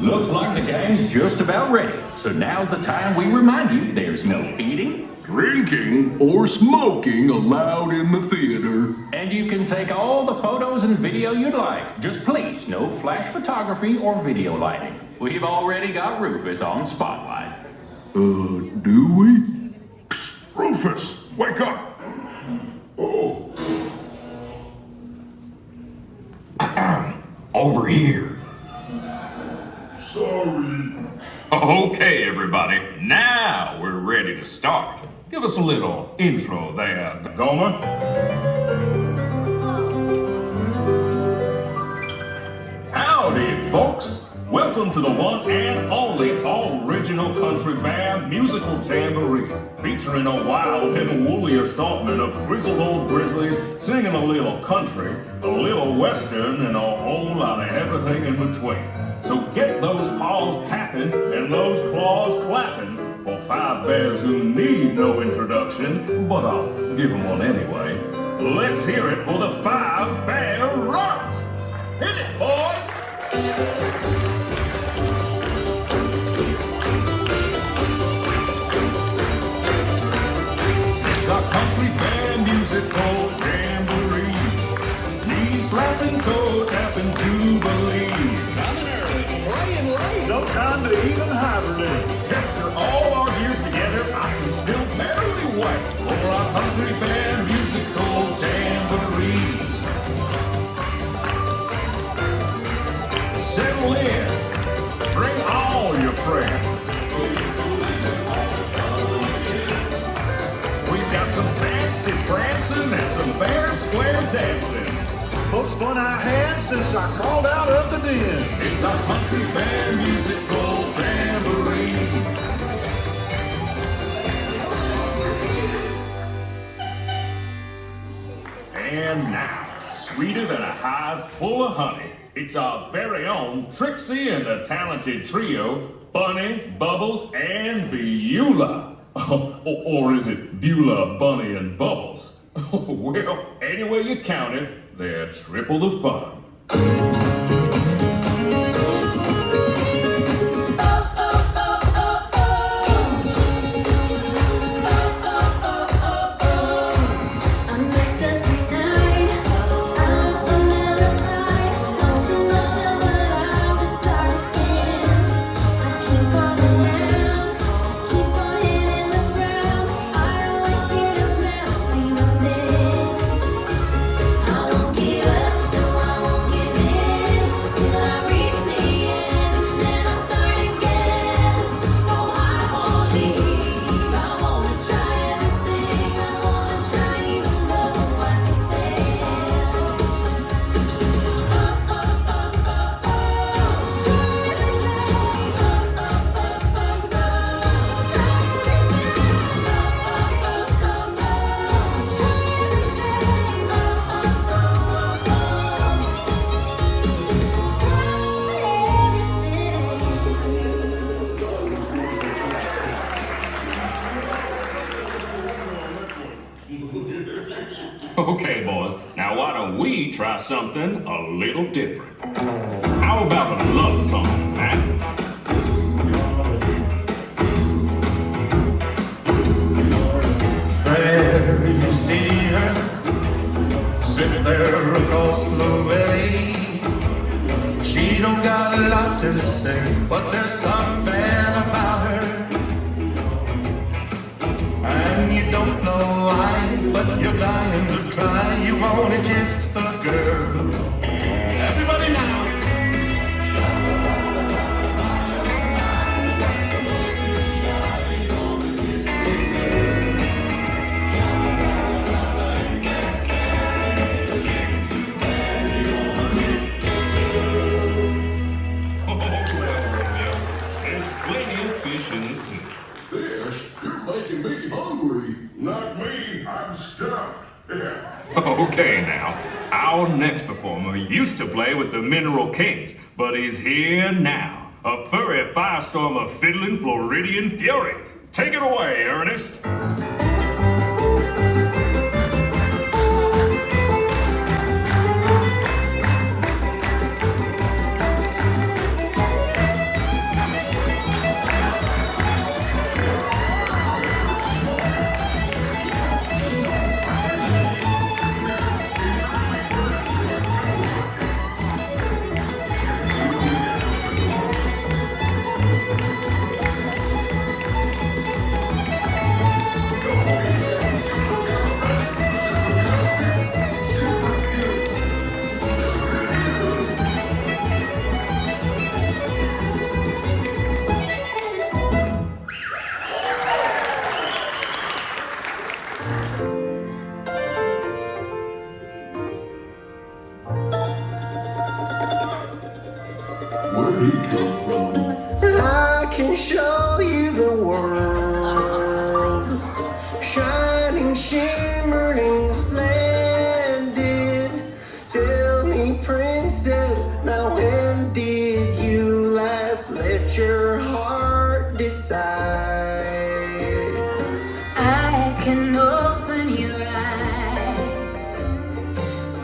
Looks like the gang's just about ready, so now's the time we remind you there's no eating, drinking, or smoking allowed in the theater. and you can take all the photos and video you'd like. Just please, no flash photography or video lighting. We've already got Rufus on spotlight. Do we? Psst, Rufus, wake up! Oh. Over here. Sorry. Okay, everybody. Now we're ready to start. Give us a little intro there, Gomer. Howdy, folks. Welcome to the one and only original Country Bear Musical Jamboree, featuring a wild and woolly assortment of grizzled old grizzlies singing a little country, a little western, and a whole lot of everything in between. So get those paws tapping and those claws clapping for five bears who need no introduction, but I'll give them one anyway. Let's hear it for the 5 Bear Runs! Hit it, boys! It's a Country Bear Musical Jamboree. Knee slapping, toe tapping, jubilee. Coming early, playing late. No time to even hibernate. After all our years together, I can still barely wait for our Country Bear Musical Jamboree. Settle in. Bring all your friends. We've got some fancy prancing and some fair square dancing. Most fun I had since I crawled out of the den. It's our Country Bear Musical Jamboree. And now, sweeter than a hive full of honey, it's our very own Trixie and the talented trio, Bunny, Bubbles, and Beulah. Or is it Beulah, Bunny, and Bubbles? Well, any way you count it, they're triple the fun. Okay, boys, now why don't we try something a little different? How about a love song, man? There you see her, sitting there across the way. She don't got a lot to say, but there's something about her. And you don't know why, but you're dying to try. You wanna kiss the girl. Everybody now. Making me hungry. Not me, I'm stuffed. Okay, now, our next performer used to play with the Mineral Kings, but he's here now. A furry firestorm of fiddling Floridian fury. Take it away, Ernest. where'd he come from? I can show you the world, shining, shimmering, splendid. Tell me, princess, now when did you last let your heart decide? I can open your eyes,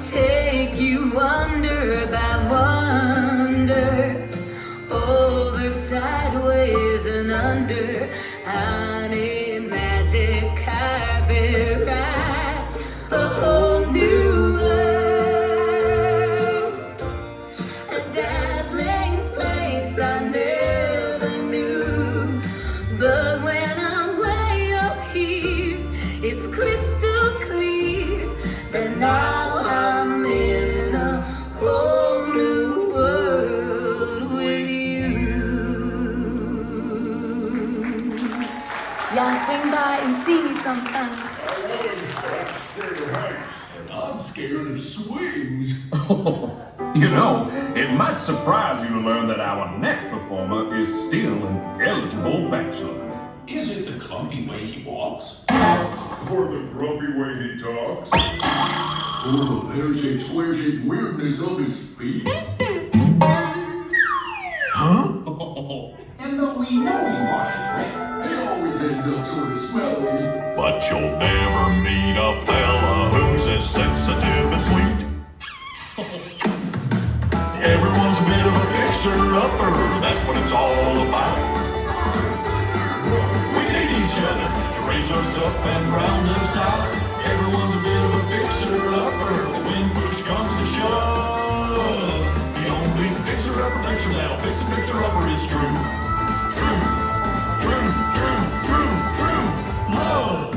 take you wonder by wonder, over, sideways, and under. Honey, magic carpet ride, a whole new world, a dazzling place I never knew. But when I'm way up here, it's crystal clear that now I'm in a whole new world with you. Y'all swing by and see me sometime. I'm scared of swings. You know, it might surprise you to learn that our next performer is still an eligible bachelor. Is it the clumpy way he walks? Or the grumpy way he talks. Or the pear-shaped, square-shaped weirdness of his feet. And though we know he washes red, He always ends up sort of smelly. But you'll never meet a fella who's as sensitive and sweet. Everyone's a bit of a fixer-upper, that's what it's all about. We need each other to raise us up and round us out. Everyone's a bit of a fixer-upper, but when push comes to shove, the only fixer-upper that'll fix a fixer-upper is true. True, true, true, true, true love.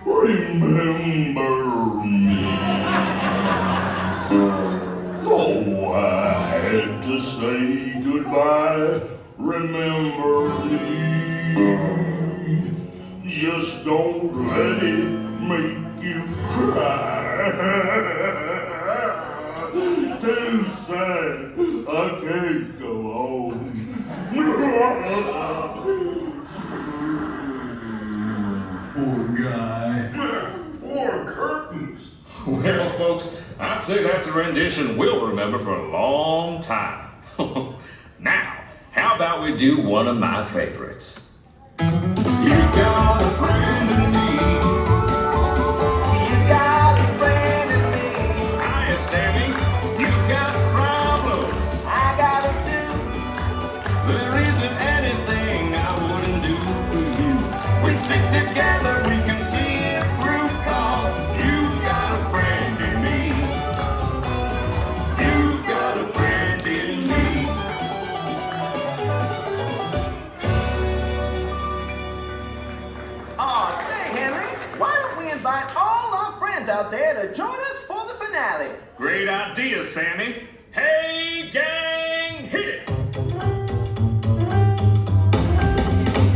Remember me. Oh, I had to say goodbye. Remember me. Just don't let it make you cry. Too sad, I can't go home. Poor guy. Poor curtains. Well, folks, I'd say that's a rendition we'll remember for a long time. Now, how about we do one of my favorites? You've got a friend in me. You got a friend in me, Hiya, Sammy. You've got problems. I got it too. There isn't anything I wouldn't do for you. We stick together, we can see it through, 'cause you've got a friend in me. You've got a friend in me. Aw, say, Henry, why don't we invite all our friends out there to join us for the finale? Great idea, Sammy. Hey, gang, hit it!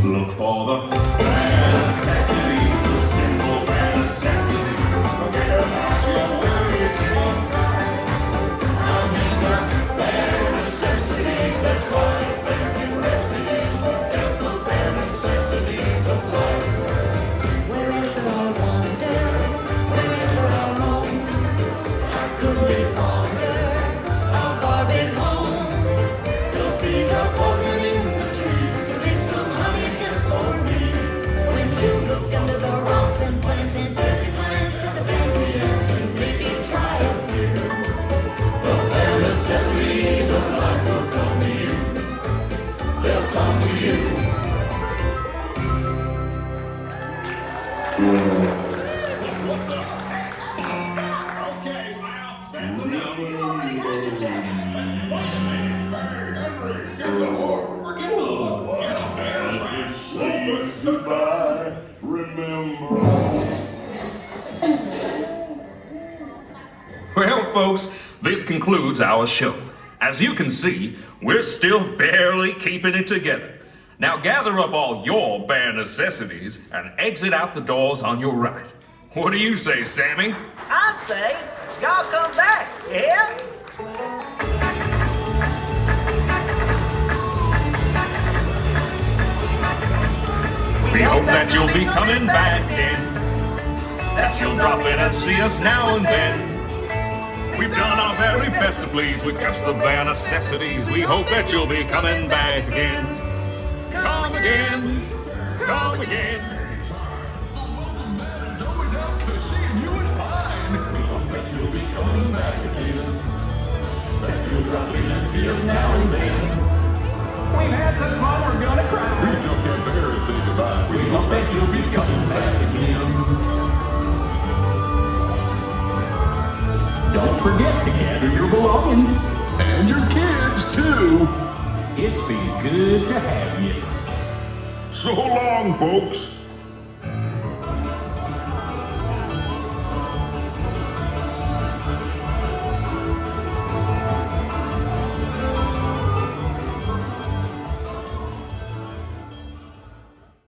Look for the bare necessities, the simple bare necessities. Forget about your worries, just I mean the bare necessities, that's why American resting is just the bare necessities of life. Wherever I wander, wherever I roam, I couldn't be fonder of our big home. The bees are buzzing in the trees to bring some honey just for me. When you look under the rocks and plants and take a glance at the fancy ants and maybe try a few, the bare necessities of life will come to you. They'll come to you. Okay, well, that's enough. You already had your chance. Wait a minute. Henry, get the hook. Forget the hook. Get a bear trap. Say goodbye, remember. Well, folks, this concludes our show. As you can see, we're still barely keeping it together. Now gather up all your bare necessities and exit out the doors on your right. What do you say, Sammy? I say, y'all come back, yeah? We hope that you'll be coming back again, that you'll drop in and see us now and then. We've done our very best to please with just the bare necessities. We hope that you'll be coming back again. Come again, come again. We've had such fun, we're gonna cry. We just can't bear to say goodbye. We hope that you'll be coming back again. Don't forget to gather your belongings. And your kids, too. It's been good to have you. So long, folks.